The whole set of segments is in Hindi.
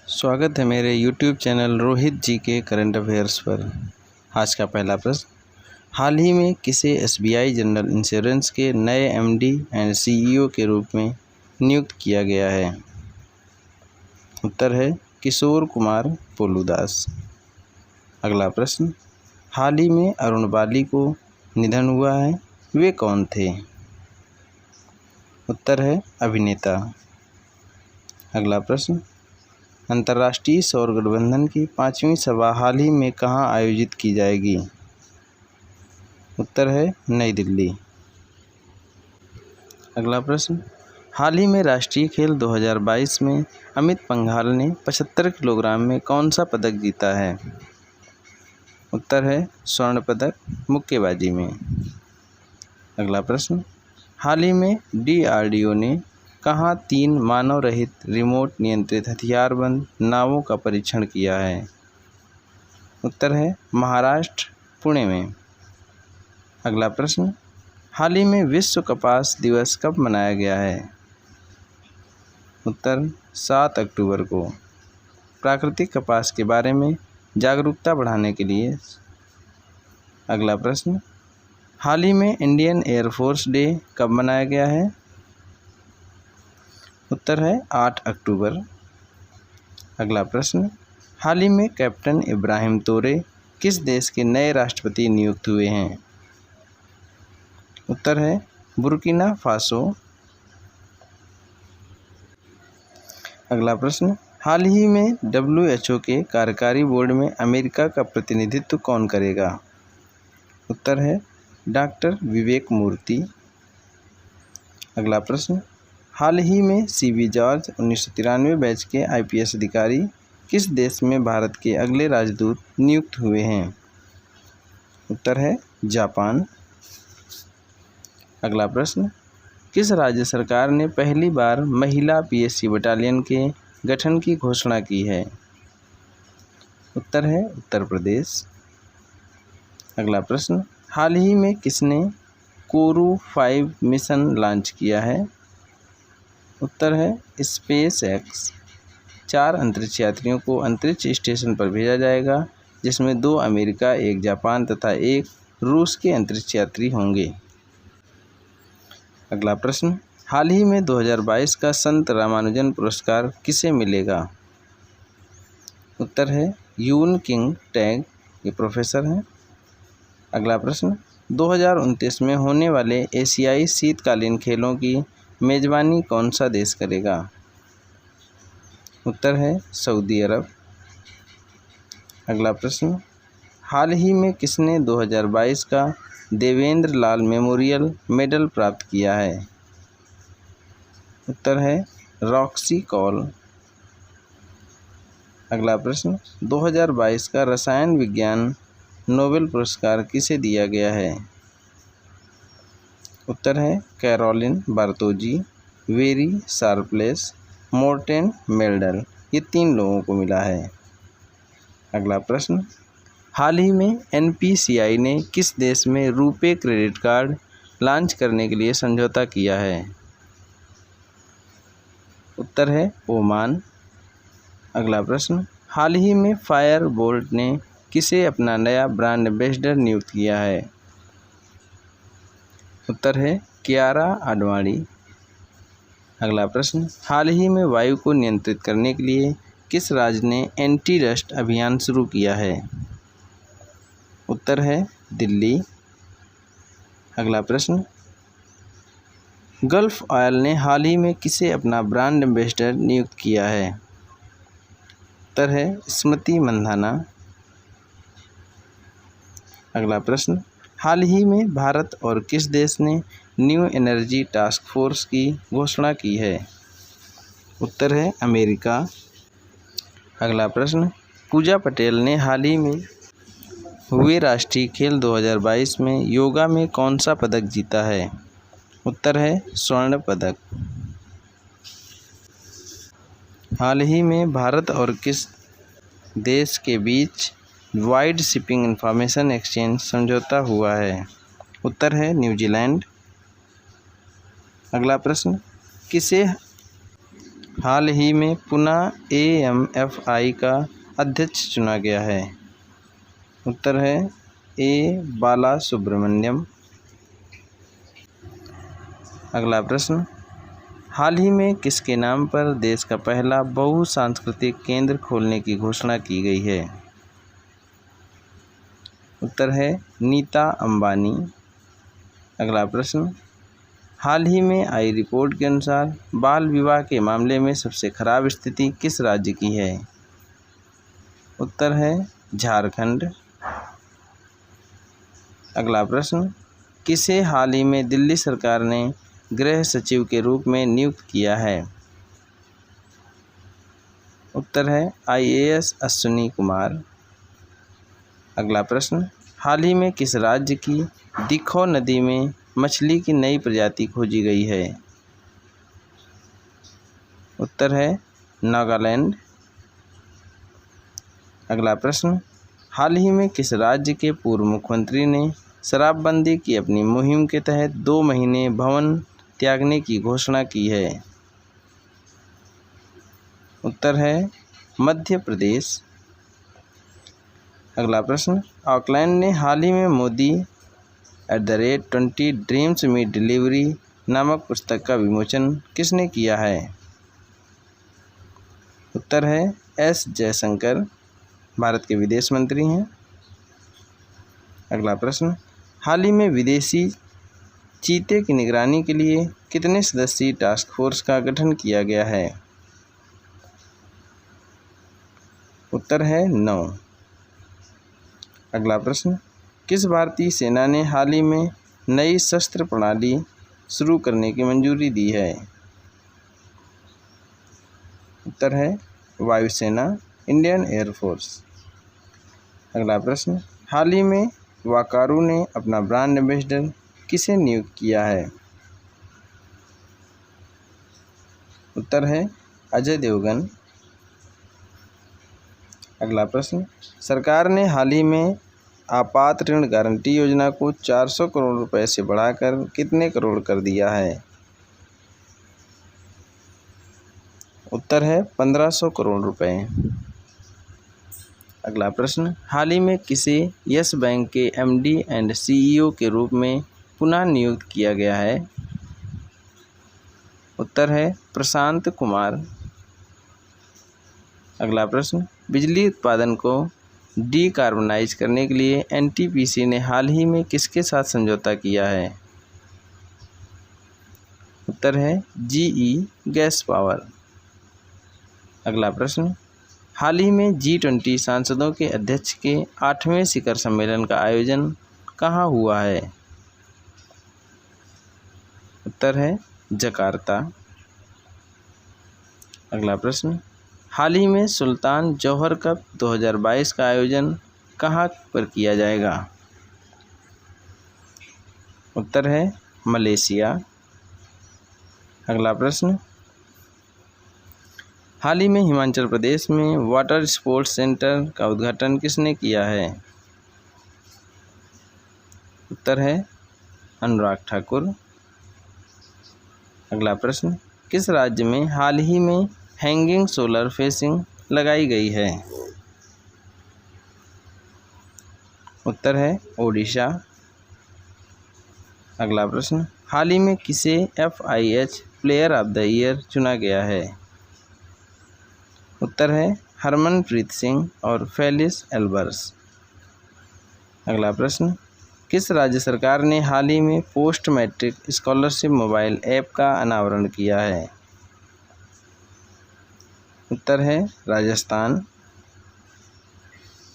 स्वागत है मेरे YouTube चैनल रोहित जी के करंट अफेयर्स पर। आज का पहला प्रश्न, हाल ही में किसे SBI जनरल इंश्योरेंस के नए MD एंड CEO के रूप में नियुक्त किया गया है? उत्तर है किशोर कुमार पोलूदास। अगला प्रश्न, हाल ही में अरुण बाली को निधन हुआ है, वे कौन थे? उत्तर है अभिनेता। अगला प्रश्न, अंतर्राष्ट्रीय सौर गठबंधन की 5वीं सभा हाल ही में कहाँ आयोजित की जाएगी? उत्तर है नई दिल्ली। अगला प्रश्न, हाल ही में राष्ट्रीय खेल 2022 में अमित पंघाल ने 75 किलोग्राम में कौन सा पदक जीता है? उत्तर है स्वर्ण पदक मुक्केबाजी में। अगला प्रश्न, हाल ही में DRDO ने कहाँ 3 मानव रहित रिमोट नियंत्रित हथियारबंद नावों का परीक्षण किया है? उत्तर है महाराष्ट्र पुणे में। अगला प्रश्न, हाल ही में विश्व कपास दिवस कब मनाया गया है? उत्तर 7 अक्टूबर को। प्राकृतिक कपास के बारे में जागरूकता बढ़ाने के लिए। अगला प्रश्न, हाल ही में इंडियन एयरफोर्स डे कब मनाया गया है? उत्तर है 8 अक्टूबर। अगला प्रश्न, हाल ही में कैप्टन इब्राहिम तोरे किस देश के नए राष्ट्रपति नियुक्त हुए हैं? उत्तर है बुर्किना फासो। अगला प्रश्न, हाल ही में WHO के कार्यकारी बोर्ड में अमेरिका का प्रतिनिधित्व कौन करेगा? उत्तर है डॉक्टर विवेक मूर्ति। अगला प्रश्न, हाल ही में CB जॉर्ज 1993 बैच के IPS अधिकारी किस देश में भारत के अगले राजदूत नियुक्त हुए हैं? उत्तर है जापान। अगला प्रश्न, किस राज्य सरकार ने पहली बार महिला PSC बटालियन के गठन की घोषणा की है? उत्तर है उत्तर प्रदेश। अगला प्रश्न, हाल ही में किसने कोरू 5 मिशन लॉन्च किया है? उत्तर है SpaceX। 4 अंतरिक्ष यात्रियों को अंतरिक्ष स्टेशन पर भेजा जाएगा, जिसमें 2 अमेरिका, 1 जापान तथा 1 रूस के अंतरिक्ष यात्री होंगे। अगला प्रश्न, हाल ही में 2022 का संत रामानुजन पुरस्कार किसे मिलेगा? उत्तर है यून किंग टैग, ये प्रोफेसर हैं। अगला प्रश्न, 2029 में होने वाले एशियाई शीतकालीन खेलों की मेजबानी कौन सा देश करेगा? उत्तर है सऊदी अरब। अगला प्रश्न, हाल ही में किसने 2022 का देवेंद्र लाल मेमोरियल मेडल प्राप्त किया है? उत्तर है रॉक्सी कॉल। अगला प्रश्न, 2022 का रसायन विज्ञान नोबेल पुरस्कार किसे दिया गया है? उत्तर है Carolyn Bertozzi, Barry Sharpless, Morten Meldal, ये 3 लोगों को मिला है। अगला प्रश्न, हाल ही में NPCI ने किस देश में रुपे क्रेडिट कार्ड लॉन्च करने के लिए समझौता किया है? उत्तर है ओमान। अगला प्रश्न, हाल ही में फायर बोल्ट ने किसे अपना नया ब्रांड एम्बेसडर नियुक्त किया है? उत्तर है कियारा आडवाणी। अगला प्रश्न, हाल ही में वायु को नियंत्रित करने के लिए किस राज्य ने एंटी डस्ट अभियान शुरू किया है? उत्तर है दिल्ली। अगला प्रश्न, गल्फ ऑयल ने हाल ही में किसे अपना ब्रांड एम्बेसडर नियुक्त किया है? उत्तर है स्मृति मंधाना। अगला प्रश्न, हाल ही में भारत और किस देश ने न्यू एनर्जी टास्क फोर्स की घोषणा की है? उत्तर है अमेरिका। अगला प्रश्न, पूजा पटेल ने हाल ही में हुए राष्ट्रीय खेल 2022 में योगा में कौन सा पदक जीता है? उत्तर है स्वर्ण पदक। हाल ही में भारत और किस देश के बीच वाइड शिपिंग इंफॉर्मेशन एक्सचेंज समझौता हुआ है? उत्तर है न्यूजीलैंड। अगला प्रश्न, किसे हाल ही में पुनः AMFI का अध्यक्ष चुना गया है? उत्तर है A. बाला सुब्रमण्यम। अगला प्रश्न, हाल ही में किसके नाम पर देश का पहला बहुसांस्कृतिक केंद्र खोलने की घोषणा की गई है? उत्तर है नीता अंबानी। अगला प्रश्न, हाल ही में आई रिपोर्ट के अनुसार बाल विवाह के मामले में सबसे खराब स्थिति किस राज्य की है? उत्तर है झारखंड। अगला प्रश्न, किसे हाल ही में दिल्ली सरकार ने गृह सचिव के रूप में नियुक्त किया है? उत्तर है IAS अश्विनी कुमार। अगला प्रश्न, हाल ही में किस राज्य की दिखौ नदी में मछली की नई प्रजाति खोजी गई है? उत्तर है नागालैंड। अगला प्रश्न, हाल ही में किस राज्य के पूर्व मुख्यमंत्री ने शराबबंदी की अपनी मुहिम के तहत 2 महीने भवन त्यागने की घोषणा की है? उत्तर है मध्य प्रदेश। अगला प्रश्न, ऑकलैंड ने हाल ही में मोदी @20 ड्रीम्स मीट डिलीवरी नामक पुस्तक का विमोचन किसने किया है? उत्तर है S जयशंकर, भारत के विदेश मंत्री हैं। अगला प्रश्न, हाल ही में विदेशी चीते की निगरानी के लिए कितने सदस्यीय टास्क फोर्स का गठन किया गया है? उत्तर है 9। अगला प्रश्न, किस भारतीय सेना ने हाल ही में नई शस्त्र प्रणाली शुरू करने की मंजूरी दी है? उत्तर है वायुसेना, इंडियन एयरफोर्स। अगला प्रश्न, हाल ही में वाकारू ने अपना ब्रांड एम्बेसडर किसे नियुक्त किया है? उत्तर है अजय देवगन। अगला प्रश्न, सरकार ने हाल ही में आपात ऋण गारंटी योजना को 400 करोड़ रुपए से बढ़ाकर कितने करोड़ कर दिया है? उत्तर है 1500 करोड़ रुपए। अगला प्रश्न, हाल ही में किसे यस बैंक के MD एंड CEO के रूप में पुनः नियुक्त किया गया है? उत्तर है प्रशांत कुमार। अगला प्रश्न, बिजली उत्पादन को डीकार्बोनाइज करने के लिए NTPC ने हाल ही में किसके साथ समझौता किया है? उत्तर है GE गैस पावर। अगला प्रश्न, हाल ही में G20 सांसदों के अध्यक्ष के 8वें शिखर सम्मेलन का आयोजन कहाँ हुआ है? उत्तर है जकार्ता। अगला प्रश्न, हाल ही में सुल्तान जौहर कप 2022 का आयोजन कहाँ पर किया जाएगा? उत्तर है मलेशिया। अगला प्रश्न, हाल ही में हिमाचल प्रदेश में वाटर स्पोर्ट्स सेंटर का उद्घाटन किसने किया है? उत्तर है अनुराग ठाकुर। अगला प्रश्न, किस राज्य में हाल ही में हैंगिंग सोलर फेंसिंग लगाई गई है? उत्तर है ओडिशा। अगला प्रश्न, हाल ही में किसे FIH player of the year चुना गया है? उत्तर है हरमनप्रीत सिंह और फेलिस एल्बर्स। अगला प्रश्न, किस राज्य सरकार ने हाल ही में post matric scholarship mobile app का अनावरण किया है? उत्तर है राजस्थान।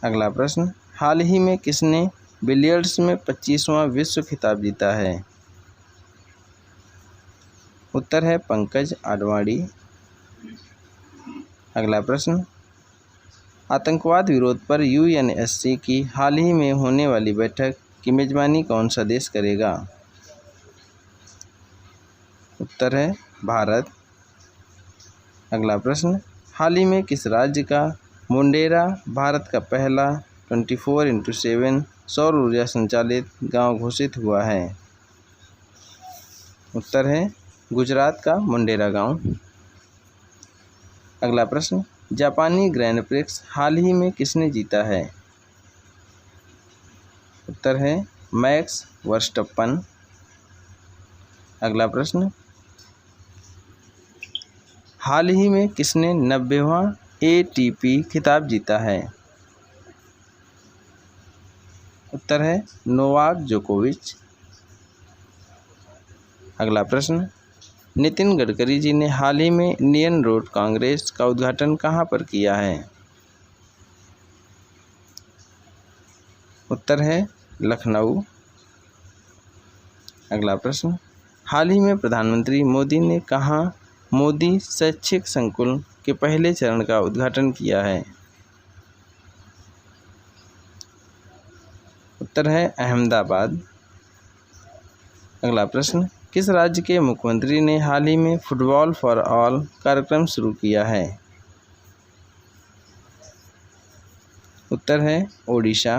अगला प्रश्न, हाल ही में किसने बिलियर्ड्स में 25वां विश्व खिताब जीता है? उत्तर है पंकज आडवाणी। अगला प्रश्न, आतंकवाद विरोध पर UNSC की हाल ही में होने वाली बैठक की मेजबानी कौन सा देश करेगा? उत्तर है भारत। अगला प्रश्न, हाल ही में किस राज्य का मुंडेरा भारत का पहला 24x7 सौर ऊर्जा संचालित गांव घोषित हुआ है? उत्तर है गुजरात का मुंडेरा गांव। अगला प्रश्न, जापानी ग्रैंड प्रिक्स हाल ही में किसने जीता है? उत्तर है मैक्स वर्स्टप्पन। अगला प्रश्न, हाल ही में किसने 90वां ATP खिताब जीता है? उत्तर है नोवाक जोकोविच। अगला प्रश्न, नितिन गडकरी जी ने हाल ही में इंडियन रोड कांग्रेस का उद्घाटन कहाँ पर किया है? उत्तर है लखनऊ। अगला प्रश्न, हाल ही में प्रधानमंत्री मोदी ने कहाँ मोदी शैक्षिक संकुल के पहले चरण का उद्घाटन किया है? उत्तर है अहमदाबाद। अगला प्रश्न, किस राज्य के मुख्यमंत्री ने हाल ही में फुटबॉल फॉर ऑल कार्यक्रम शुरू किया है? उत्तर है ओडिशा।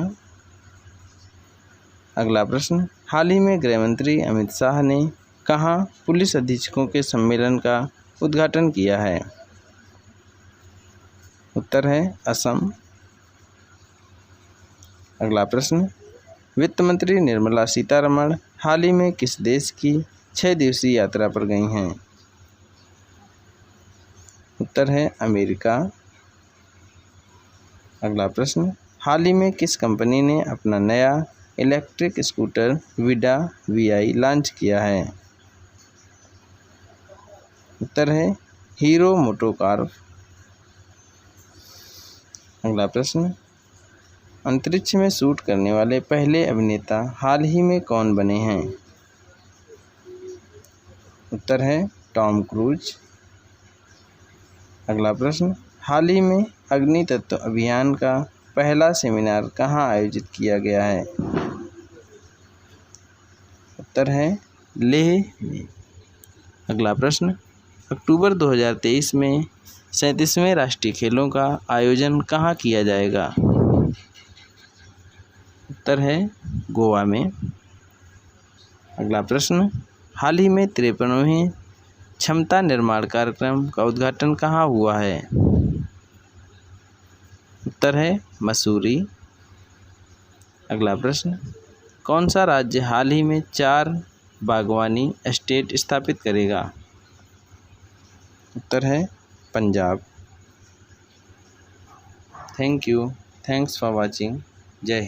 अगला प्रश्न, हाल ही में गृह मंत्री अमित शाह ने कहाँ पुलिस अधीक्षकों के सम्मेलन का उद्घाटन किया है? उत्तर है असम। अगला प्रश्न, वित्त मंत्री निर्मला सीतारमण हाल ही में किस देश की 6 दिवसीय यात्रा पर गई हैं? उत्तर है अमेरिका। अगला प्रश्न, हाल ही में किस कंपनी ने अपना नया इलेक्ट्रिक स्कूटर विडा VI लॉन्च किया है? उत्तर है हीरो मोटोकॉर्प। अगला प्रश्न, अंतरिक्ष में शूट करने वाले पहले अभिनेता हाल ही में कौन बने हैं? उत्तर है टॉम क्रूज। अगला प्रश्न, हाल ही में अग्नि तत्व अभियान का पहला सेमिनार कहाँ आयोजित किया गया है? उत्तर है लेह में। अगला प्रश्न, अक्टूबर 2023 में 37वें राष्ट्रीय खेलों का आयोजन कहाँ किया जाएगा? उत्तर है गोवा में। अगला प्रश्न, हाल ही में 53वें क्षमता निर्माण कार्यक्रम का उद्घाटन कहाँ हुआ है? उत्तर है मसूरी। अगला प्रश्न, कौन सा राज्य हाल ही में 4 बागवानी एस्टेट स्थापित करेगा? उत्तर है Punjab. Thank you. Thanks for watching. जय हिंद।